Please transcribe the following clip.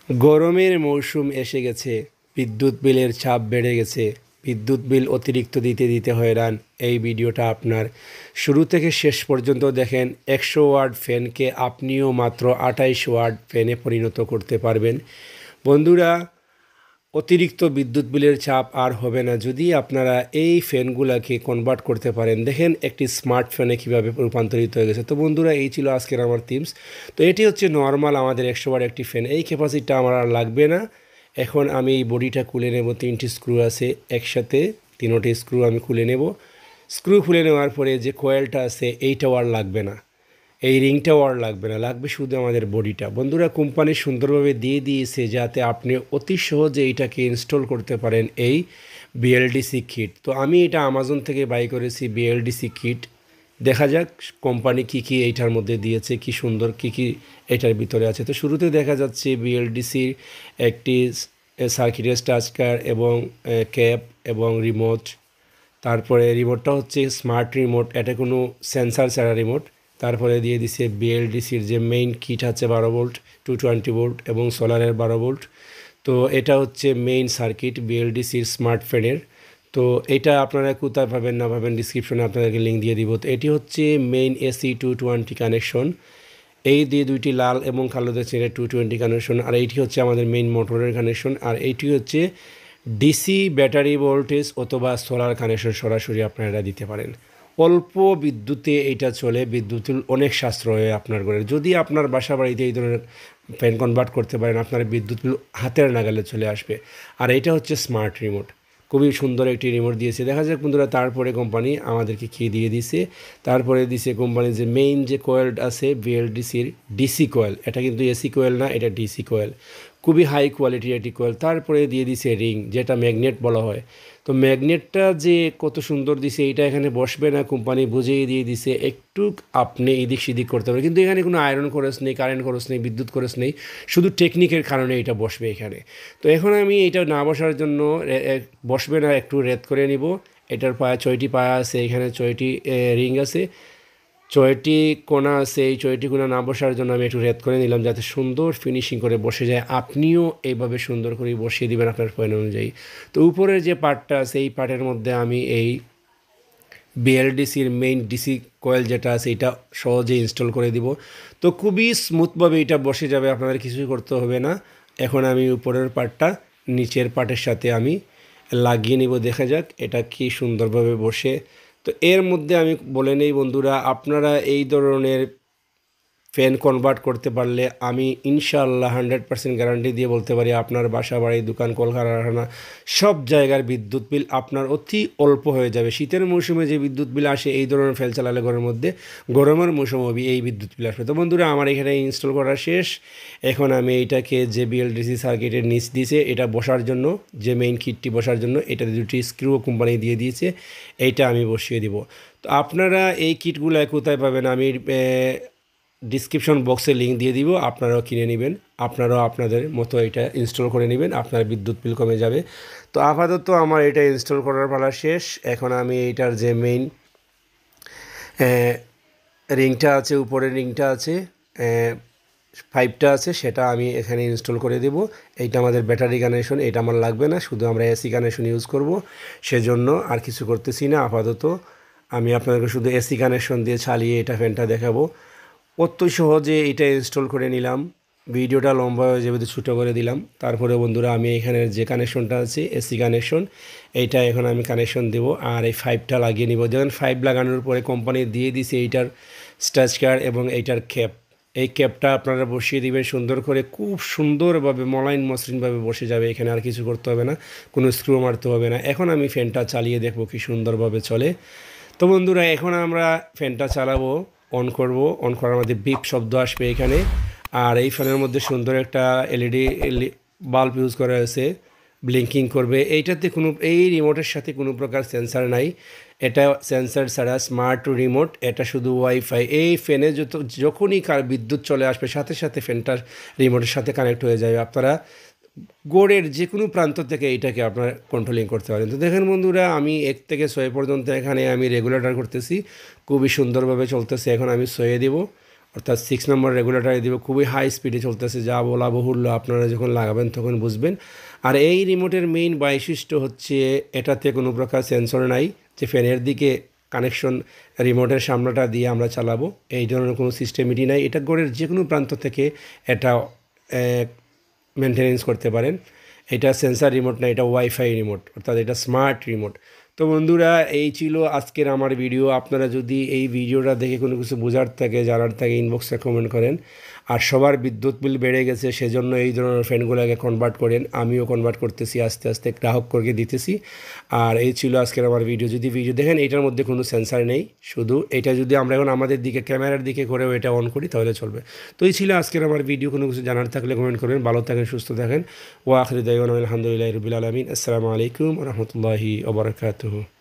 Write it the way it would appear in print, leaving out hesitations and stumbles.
গরমের মৌসুম এসে গেছে, বিদ্যুৎ বিলের চাপ বেড়ে গেছে, বিদ্যুৎ বিল অতিরিক্ত দিতে হয়রান। এই ভিডিওটা আপনার শুরু থেকে শেষ পর্যন্ত দেখেন। 100 ওয়াট ফ্যানকে আপনিও মাত্র 28 ওয়াট ফ্যানে পরিণত করতে পারবেন। বন্ধুরা, অতিরিক্ত বিদ্যুৎ বিলের চাপ আর হবে না যদি আপনারা এই ফ্যানগুলোকে কনভার্ট করতে পারেন। দেখেন একটি স্মার্ট ফ্যানে কীভাবে রূপান্তরিত হয়ে গেছে। তো বন্ধুরা, এই ছিল আজকের আমার টিপস। তো এটি হচ্ছে নর্মাল আমাদের 100 ওয়াট একটি ফ্যান। এই ক্যাপাসিটিটা আমার আর লাগবে না। এখন আমি এই বডিটা খুলে নেব। 3টি স্ক্রু আছে একসাথে, 3টি স্ক্রু আমি খুলে নেব। স্ক্রু খুলে নেওয়ার পরে যে কয়েলটা আছে এইটাও আর লাগবে না, এই রিংটাও আর লাগবে না, লাগবে শুধু আমাদের বডিটা। বন্ধুরা, কোম্পানি সুন্দরভাবে দিয়ে দিয়েছে যাতে আপনি অতি সহজে এইটাকে ইনস্টল করতে পারেন, এই বিএলডিসি কিট। তো আমি এটা আমাজন থেকে বাই করেছি বিএলডিসি কিট। দেখা যাক কোম্পানি কি এইটার মধ্যে দিয়েছে, কি সুন্দর কি এটার ভিতরে আছে। তো শুরুতে দেখা যাচ্ছে বিএলডিসির একটি সার্কিটের স্টাচকার এবং ক্যাপ এবং রিমোট। তারপরে রিমোটটা হচ্ছে স্মার্ট রিমোট, এটা কোনো সেন্সার ছাড়া রিমোট। তারপরে দিয়ে দিছে বিএলডিসির যে মেইন কিট আছে 12 ভোল্ট, 220 ভোল্ট এবং সোলারের 12 ভোল্ট। তো এটা হচ্ছে মেইন সার্কিট বিএলডিসির স্মার্ট ফ্যানের। তো এটা আপনারা কোথায় পাবেন না পাবেন ডিসক্রিপশনে আপনাদেরকে লিঙ্ক দিয়ে দিব। তো এটি হচ্ছে মেইন এসি 220 কানেকশন। এই দিয়ে দুইটি লাল এবং কালো দেখছেন, এটা 220 কানেকশন। আর এইটি হচ্ছে আমাদের মেইন মোটরের কানেকশন। আর এইটি হচ্ছে ডিসি ব্যাটারি ভোল্টেজ অথবা সোলার কানেকশন, সরাসরি আপনারা দিতে পারেন। অল্প বিদ্যুতে এইটা চলে, বিদ্যুৎ অনেক সাশ্রয় আপনার ঘরে। যদি আপনার বাসা বাড়িতে এই ধরনের ফ্যান কনভার্ট করতে পারেন, আপনার বিদ্যুৎ হাতের নাগালে চলে আসবে। আর এইটা হচ্ছে স্মার্ট রিমোট, খুবই সুন্দর একটি রিমোট দিয়েছে। দেখা যাক বন্ধুরা, তারপরে কোম্পানি আমাদেরকে কী দিয়ে দিছে। তারপরে দিছে কোম্পানি যে মেইন যে কয়েল আছে বিএলডিসির ডিসি কয়েল, এটা কিন্তু এসি কয়েল না, এটা ডিসি কয়েল, খুবই হাই কোয়ালিটির একটি কয়েল। তারপরে দিয়ে দিছে রিং, যেটা ম্যাগনেট বলা হয়। তো ম্যাগনেটটা যে কত সুন্দর দিছে, এইটা এখানে বসবে না, কোম্পানি বুঝিয়ে দিয়ে দিছে। একটু আপনি এদিক সেদিক করতে পারেন, কিন্তু এখানে কোনো আয়রন খরচ নেই, কারেন্ট খরচ নেই, বিদ্যুৎ খরচ নেই, শুধু টেকনিকের কারণে এটা বসবে এখানে। তো এখন আমি এটা না বসার জন্য, বসবে না, একটু রেড করে নিব। এটার পায়ে 6টি পায়া আছে, এখানে 6টি রিং আছে, 6টি কোণা আছে। এই 6টি কোণা না বসার জন্য আমি একটু রেড করে নিলাম, যাতে সুন্দর ফিনিশিং করে বসে যায়। আপনিও এইভাবে সুন্দর করে বসিয়ে দিবেন আপনার পয়েন্ট অনুযায়ী। তো উপরের যে পার্টটা আছে, এই পার্টের মধ্যে আমি এই বিএলডিসির মেইন ডিসি কয়েল যেটা আছে এটা সহজে ইনস্টল করে দিব। তো খুবই স্মুথভাবে এটা বসে যাবে, আপনাদের কিছুই করতে হবে না। এখন আমি উপরের পার্টটা নিচের পার্টের সাথে আমি লাগিয়ে নিব। দেখা যাক এটা কি সুন্দরভাবে বসে। তো এর মধ্যে আমি বলে নেই বন্ধুরা, আপনারা এই ধরনের ফ্যান কনভার্ট করতে পারলে আমি ইনশাআল্লাহ 100% গ্যারান্টি দিয়ে বলতে পারি, আপনার বাসা বাড়ি দোকান কলকারখানা সব জায়গার বিদ্যুৎ বিল আপনার অতি অল্প হয়ে যাবে। শীতের মৌসুমে যে বিদ্যুৎ বিল আসে এই ধরনের ফ্যান চালালে ঘরের মধ্যে, গরমের মৌসুমে এই বিদ্যুৎ বিল আসবে। তো বন্ধুরা, আমার এখানে ইনস্টল করা শেষ। এখন আমি এইটাকে যে বিএলডিসি সার্কিটের নিচ দিয়েছে এটা বসার জন্য, যে মেইন কিটটি বসার জন্য, এটা 2টি স্ক্রু কোম্পানি দিয়ে দিয়েছে, এইটা আমি বসিয়ে দিব। তো আপনারা এই কিটগুলো কোথায় পাবেন আমি ডিসক্রিপশন বক্সে লিঙ্ক দিয়ে দিব, আপনারাও কিনে নেবেন, আপনারাও আপনাদের মতো এটা ইনস্টল করে নেবেন, আপনার বিদ্যুৎ বিল কমে যাবে। তো আপাতত আমার এটা ইনস্টল করার পালা শেষ। এখন আমি এইটার যে মেইন রিংটা আছে, উপরের রিংটা আছে, 5টা আছে, সেটা আমি এখানে ইনস্টল করে দেব। এইটা আমাদের ব্যাটারি কানেকশন, এটা আমার লাগবে না, শুধু আমরা এসি কানেকশন ইউজ করব, সেজন্য আর কিছু করতেছি না। আপাতত আমি আপনাদেরকে শুধু এসি কানেকশন দিয়ে চালিয়ে এটা ফ্যানটা দেখাবো। অত সহজে এটা ইনস্টল করে নিলাম। ভিডিওটা লম্বা হয়ে যাবে, ছোটো করে দিলাম। তারপরে বন্ধুরা, আমি এখানে যে কানেকশনটা আছে এসি কানেকশন, এইটা এখন আমি কানেকশন দেব। আর এই 5টা লাগিয়ে নিব। যেমন 5 লাগানোর পরে কোম্পানি দিয়ে দিছে এইটার স্টাচকার এবং এইটার ক্যাপ। এই ক্যাপটা আপনারা বসিয়ে দিবেন সুন্দর করে, খুব সুন্দরভাবে মলাইন মসৃণভাবে বসে যাবে। এখানে আর কিছু করতে হবে না, কোনো স্ক্রু মারতে হবে না। এখন আমি ফ্যানটা চালিয়ে দেখব কি সুন্দরভাবে চলে। তো বন্ধুরা, এখন আমরা ফ্যানটা চালাবো, অন করব। অন করার মধ্যে বিপ শব্দ আসবে এখানে। আর এই ফ্যানের মধ্যে সুন্দর একটা এলইডি বাল্ব ইউজ করা হয়েছে, ব্লিঙ্কিং করবে। এইটাতে কোনো, এই রিমোটের সাথে কোনো প্রকার সেন্সার নাই, এটা সেন্সার ছাড়া স্মার্ট রিমোট, এটা শুধু ওয়াইফাই। এই ফ্যানে যখনই বিদ্যুৎ চলে আসবে সাথে সাথে ফ্যানটার রিমোটের সাথে কানেক্ট হয়ে যাবে। আপনারা গড়ের যে কোনো প্রান্ত থেকে এইটাকে আপনারা কন্ট্রোলিং করতে পারেন। তো দেখেন বন্ধুরা, আমি 1 থেকে 6 পর্যন্ত এখানে আমি রেগুলেটর করতেছি, খুবই সুন্দরভাবে চলতেছে। এখন আমি 6 দেব, অর্থাৎ 6 নম্বর রেগুলেটরে দিব, খুবই হাই স্পিডে চলতেছে, যা বলা বহুল্য, আপনারা যখন লাগাবেন তখন বুঝবেন। আর এই রিমোটের মেইন বৈশিষ্ট্য হচ্ছে এটাতে কোনো প্রকার সেন্সর নাই যে ফ্যানের দিকে কানেকশন রিমোটের সামনেটা দিয়ে আমরা চালাবো, এই ধরনের কোনো সিস্টেমই নাই। এটা ঘরের যে কোনো প্রান্ত থেকে এটা মেনটেনেন্স করতে পারেন। এটা সেন্সার রিমোট না, এটা ওয়াইফাই রিমোট, অর্থাৎ এটা স্মার্ট রিমোট। তো বন্ধুরা, এই ছিল আজকের আমার ভিডিও। আপনারা যদি এই ভিডিওটা দেখে কোনো কিছু বোঝার থাকে, জানার থাকে, ইনবক্সে কমেন্ট করেন। আর সবার বিদ্যুৎ বিল বেড়ে গেছে, সেজন্য এই ধরনের ফ্যানগুলোকে কনভার্ট করেন, আমিও কনভার্ট করতেছি, আস্তে আস্তে গ্রাহককে দিতেছি। আর এই ছিল আজকের আমার ভিডিও। যদি ভিডিও দেখেন এটার মধ্যে কোনো সেন্সার নেই, শুধু এটা যদি আমরা এখন আমাদের দিকে ক্যামেরার দিকে করেও এটা অন করি তাহলে চলবে। তো এই ছিল আজকের আমার ভিডিও। কোনো কিছু জানার থাকলে কমেন্ট করবেন। ভালো থাকেন, সুস্থ থাকেন। ওয়া আখিরু দাওয়ানা আলহামদুলিল্লাহি রাব্বিল আলামিন। আসসালামু আলাইকুম ওয়া রাহমাতুল্লাহি ওয়া বারাকাতুহু।